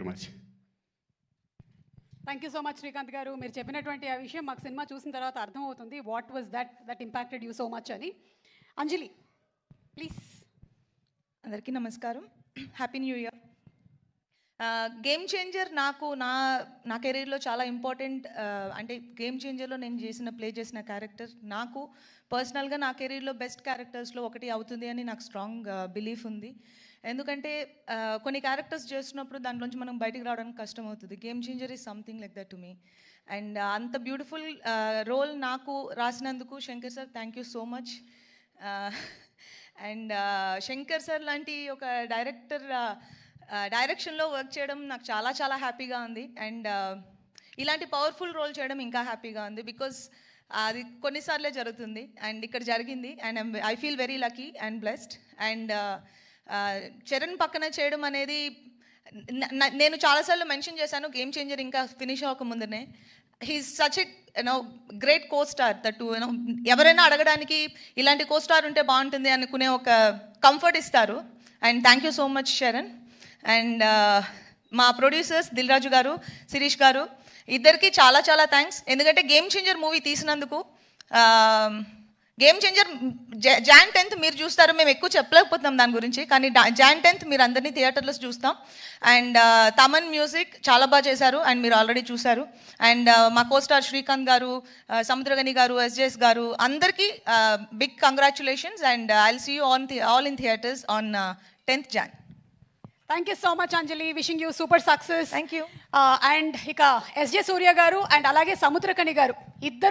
Much. Thank you so much Srikanth గారు. మీరు చెప్పినటువంటి ఆ విషయం మాకు సినిమా చూసిన తర్వాత అర్థమవుతుంది. What was that impacted you so much అని. అంజలి ప్లీజ్. అందరికీ నమస్కారం, happy new year. Game changer నాకు నా కెరీర్లో చాలా ఇంపార్టెంట్. అంటే గేమ్ చేంజర్లో నేను ప్లే చేసిన క్యారెక్టర్ నాకు పర్సనల్గా నా కెరీర్లో బెస్ట్ క్యారెక్టర్స్లో ఒకటి అవుతుంది అని నాకు స్ట్రాంగ్ బిలీఫ్ ఉంది. ఎందుకంటే కొన్ని క్యారెక్టర్స్ చేస్తున్నప్పుడు దాంట్లోంచి మనం బయటికి రావడానికి కష్టం అవుతుంది. Game changer is something like that to me. And అంత బ్యూటిఫుల్ రోల్ నాకు రాసినందుకు Shankar sir thank you so much. And Shankar sir లాంటి ఒక డైరెక్షన్లో వర్క్ చేయడం నాకు చాలా చాలా హ్యాపీగా ఉంది. అండ్ ఇలాంటి పవర్ఫుల్ రోల్ చేయడం ఇంకా హ్యాపీగా ఉంది. బికాజ్ అది కొన్నిసార్లే జరుగుతుంది అండ్ ఇక్కడ జరిగింది. And I feel very lucky and blessed. And Charan పక్కన చేయడం అనేది నేను చాలాసార్లు మెన్షన్ చేశాను, గేమ్ చేంజర్ ఇంకా ఫినిష్ అవ్వకముందునే. He's such a great co star that ఎవరైనా అడగడానికి ఇలాంటి కో స్టార్ ఉంటే బాగుంటుంది అనుకునే ఒక కంఫర్ట్ ఇస్తారు. And thank you so much Charan. And మా ప్రొడ్యూసర్స్ దిల్ రాజు గారు, శిరీష్ గారు, ఇద్దరికి చాలా చాలా థ్యాంక్స్. ఎందుకంటే గేమ్ చేంజర్ మూవీ తీసినందుకు. గేమ్ చేంజర్ Jan 10th మీరు చూస్తారు, మేము ఎక్కువ చెప్పలేకపోతున్నాం దాని గురించి, కానీ Jan 10th మీరు అందరినీ థియేటర్లో చూస్తాం. అండ్ తమన్ మ్యూజిక్ చాలా బాగా చేశారు అండ్ మీరు ఆల్రెడీ చూశారు. అండ్ మా కోస్టార్ శ్రీకాంత్ గారు, సముద్రగని గారు, SJS గారు, అందరికీ big congratulations. And I will see you all in theatres on 10th Jan. Thank you so much Anjali. Wishing you super success. Thank you. And ఇక SJ సూర్య గారు అండ్ అలాగే సముద్రకని గారు ఇద్దరు